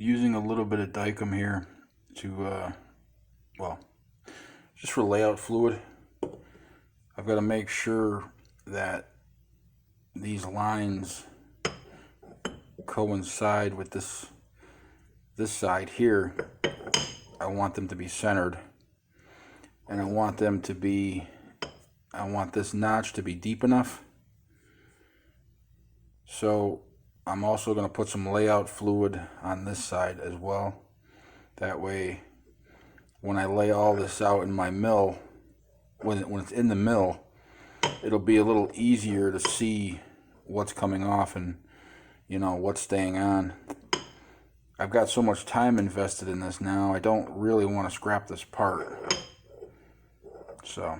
using a little bit of Dicam here to, well, just for layout fluid. I've got to make sure that these lines coincide with this side here. I want them to be centered, and I want this notch to be deep enough. So I'm also going to put some layout fluid on this side as well. That way, when I lay all this out in my mill, when it's in the mill, it'll be a little easier to see what's coming off and, you know, what's staying on. I've got so much time invested in this now, I don't really want to scrap this part. So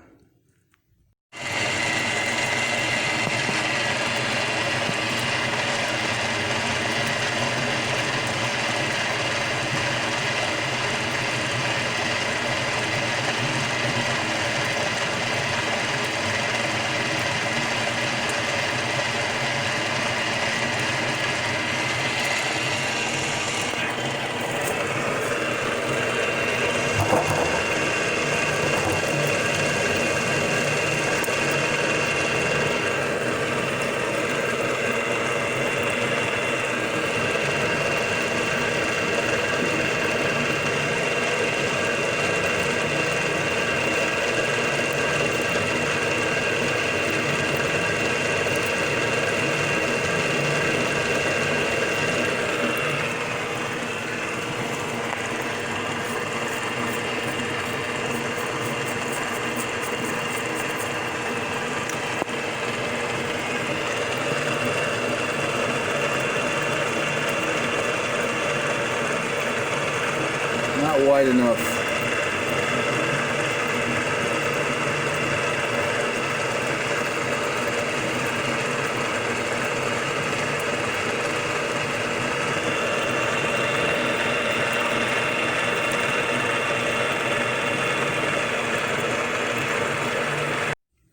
not wide enough.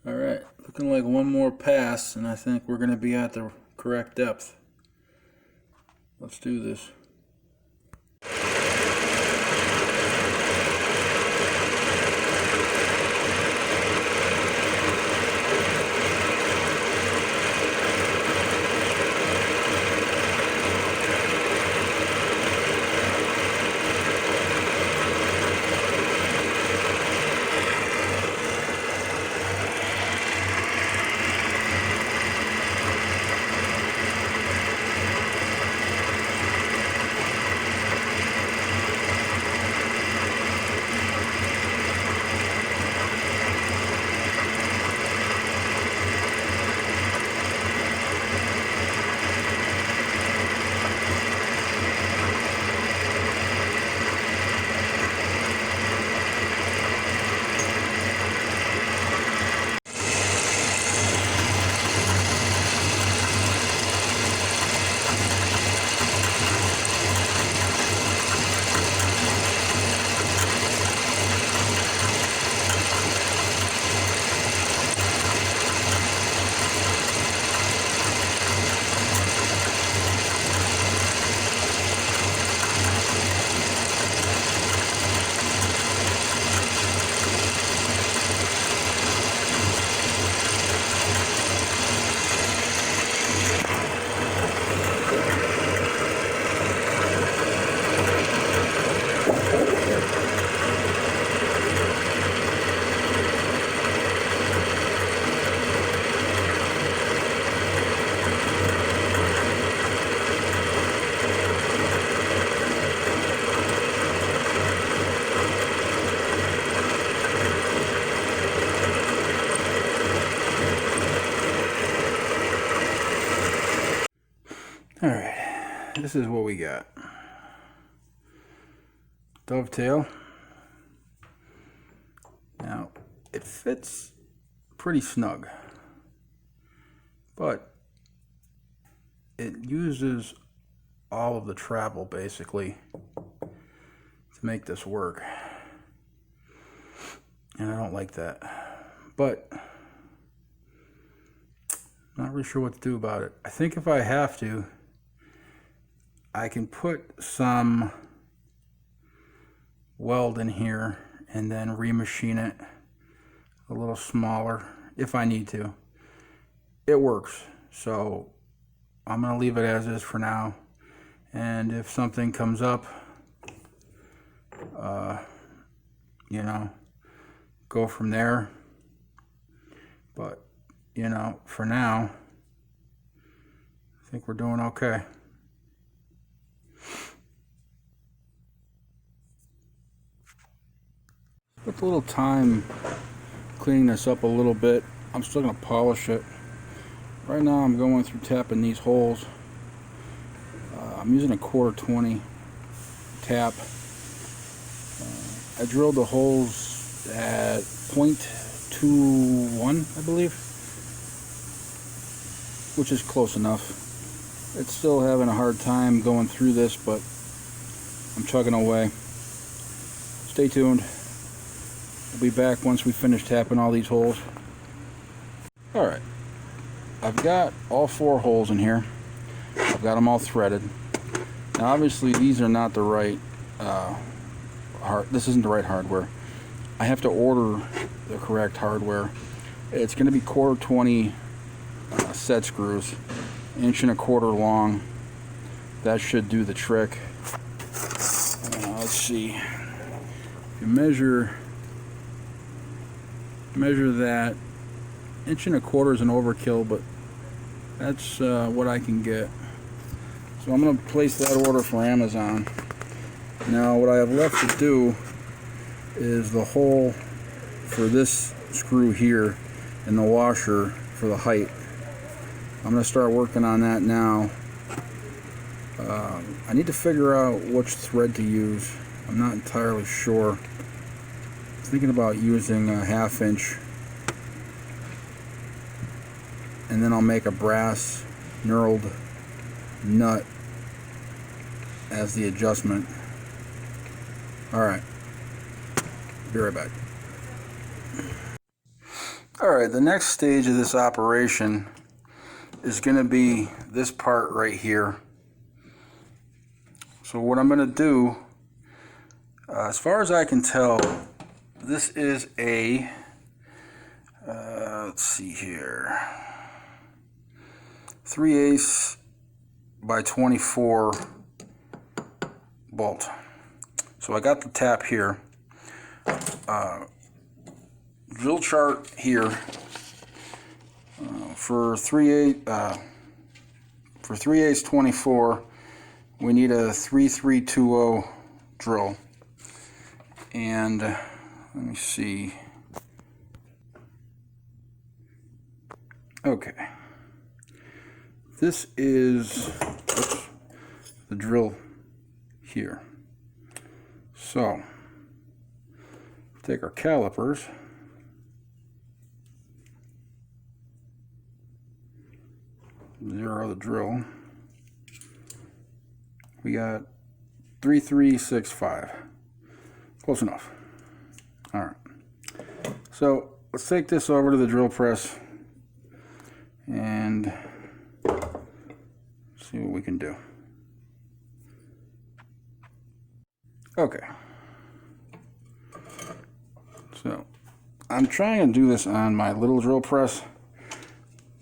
Alright, looking like one more pass and I think we're going to be at the correct depth. Let's do this. Alright, this is what we got. Dovetail. Now, it fits pretty snug, but it uses all of the travel basically to make this work, and I don't like that, but I'm not really sure what to do about it. I think if I have to, I can put some weld in here and then remachine it a little smaller if I need to. It works, so I'm gonna leave it as is for now, and if something comes up, you know, go from there. But you know, for now I think we're doing okay. Spent a little time cleaning this up a little bit. I'm still going to polish it. Right now I'm going through tapping these holes. I'm using a 1/4-20 tap. I drilled the holes at 0.21, I believe, which is close enough. It's still having a hard time going through this, but I'm chugging away. Stay tuned. We'll be back once we finish tapping all these holes. Alright, I've got all 4 holes in here. I've got them all threaded. Now obviously these are not the right this isn't the right hardware. I have to order the correct hardware. It's going to be 1/4-20 set screws, 1.25 inches long. That should do the trick. Let's see. If you measure that, 1.25 inches is an overkill, but that's what I can get. So I'm going to place that order for Amazon. Now what I have left to do is the hole for this screw here and the washer for the height. I'm going to start working on that now. I need to figure out which thread to use. I'm not entirely sure. I'm thinking about using a 1/2 inch, and then I'll make a brass knurled nut as the adjustment. Alright, be right back. Alright, the next stage of this operation is going to be this part right here. So what I'm going to do, as far as I can tell, this is a, let's see here, 3/8 by 24 bolt. So I got the tap here, drill chart here, for 3/8 24, we need a 3320 drill. And let me see. Okay, this is the drill here. So take our calipers, zero the drill. We got 3365. Close enough. Alright. So let's take this over to the drill press and see what we can do. Okay. So I'm trying to do this on my little drill press.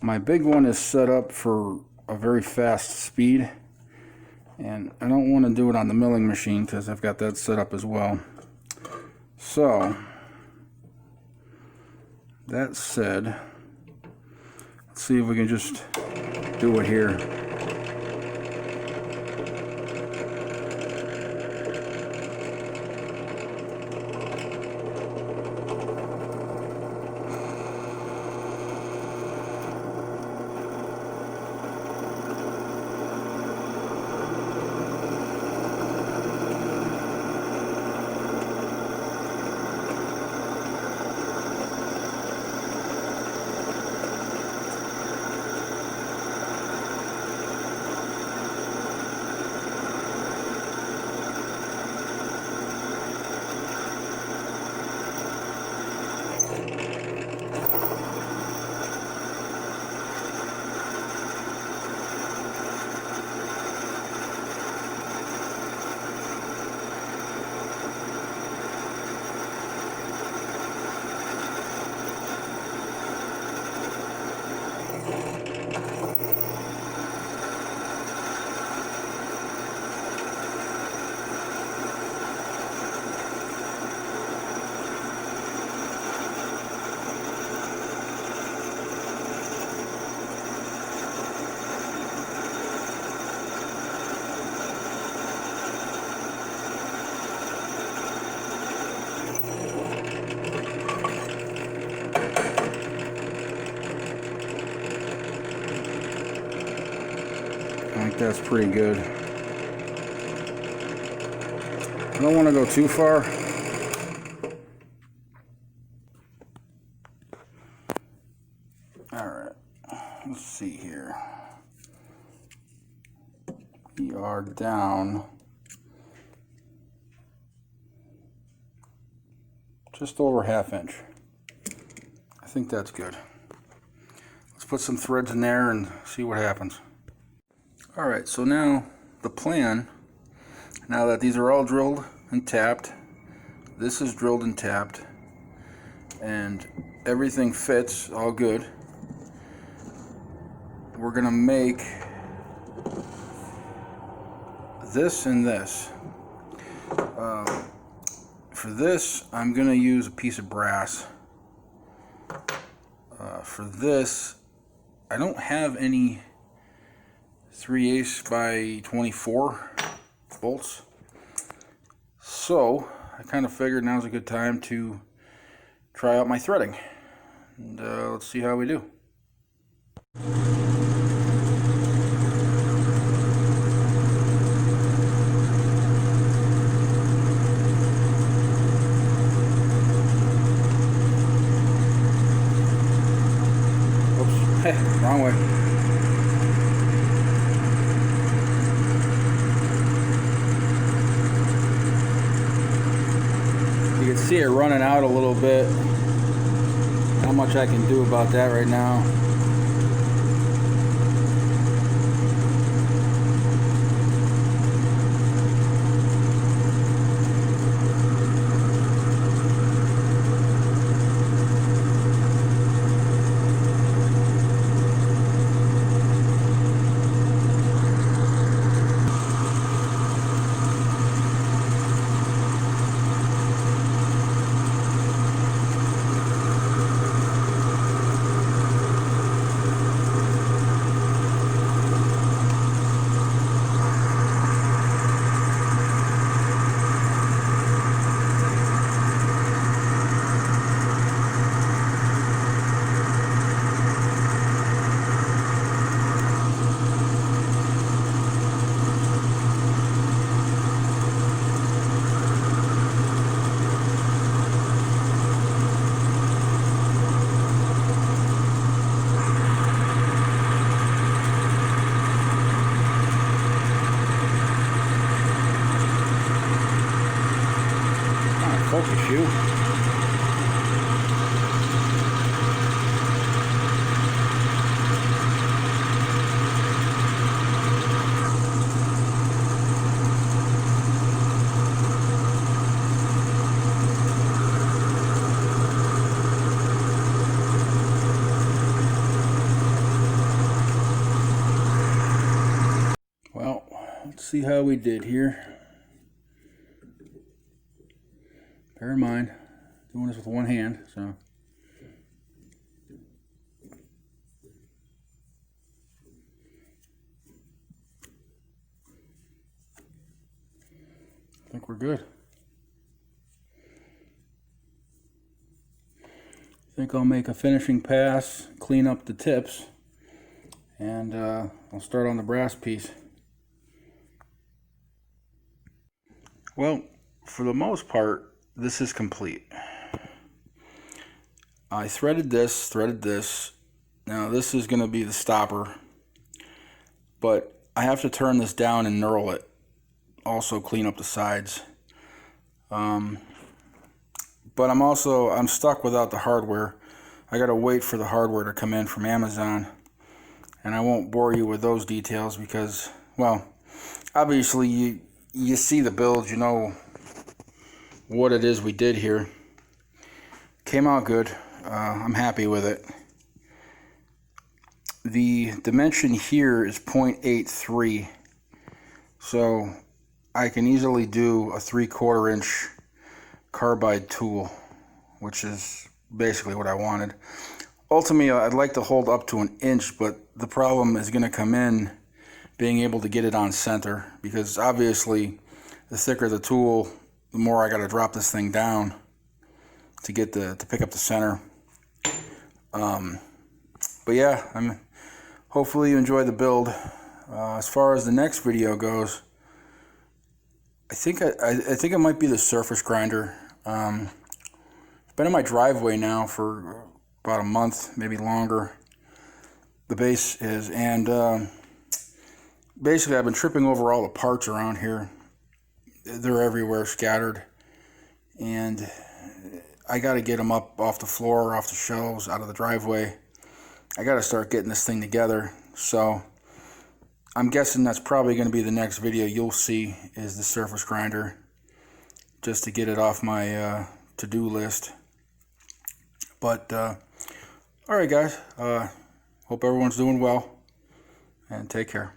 My big one is set up for a very fast speed, and I don't want to do it on the milling machine because I've got that set up as well. So that said, let's see if we can just do it here. think that's pretty good. I don't want to go too far. Alright, let's see here. We are down just over ½ inch. I think that's good. Let's put some threads in there and see what happens. Alright, so now the plan, now that these are all drilled and tapped, this is drilled and tapped, and everything fits all good, we're going to make this and this. For this, I'm going to use a piece of brass. For this, I don't have any 3/8 by 24 bolts, so I kind of figured now's a good time to try out my threading, and let's see how we do. Wrong way. You can see it running out a little bit. Not much I can do about that right now. Focus you. Well, let's see how we did here. Bear in mind, doing this with one hand, so. I think we're good. I think I'll make a finishing pass, clean up the tips, and I'll start on the brass piece. Well, for the most part, this is complete. I threaded this. Now this is going to be the stopper, but I have to turn this down and knurl it. Also clean up the sides. But I'm stuck without the hardware. I got to wait for the hardware to come in from Amazon, and I won't bore you with those details because, well, obviously you see the build, you know what it is we did here. Came out good. I'm happy with it. The dimension here is 0.83, so I can easily do a 3/4 inch carbide tool, which is basically what I wanted. Ultimately, I'd like to hold up to 1 inch, but the problem is going to come in being able to get it on center, because obviously the thicker the tool, the more I got to drop this thing down to get to pick up the center. But yeah, hopefully you enjoy the build. As far as the next video goes, I think it might be the surface grinder. It's been in my driveway now for about a month, maybe longer. The base is, and basically I've been tripping over all the parts around here. They're everywhere, scattered, and I got to get them up off the floor, off the shelves, out of the driveway. I got to start getting this thing together. So I'm guessing that's probably going to be the next video you'll see, is the surface grinder, just to get it off my to-do list. But all right, guys, hope everyone's doing well, and take care.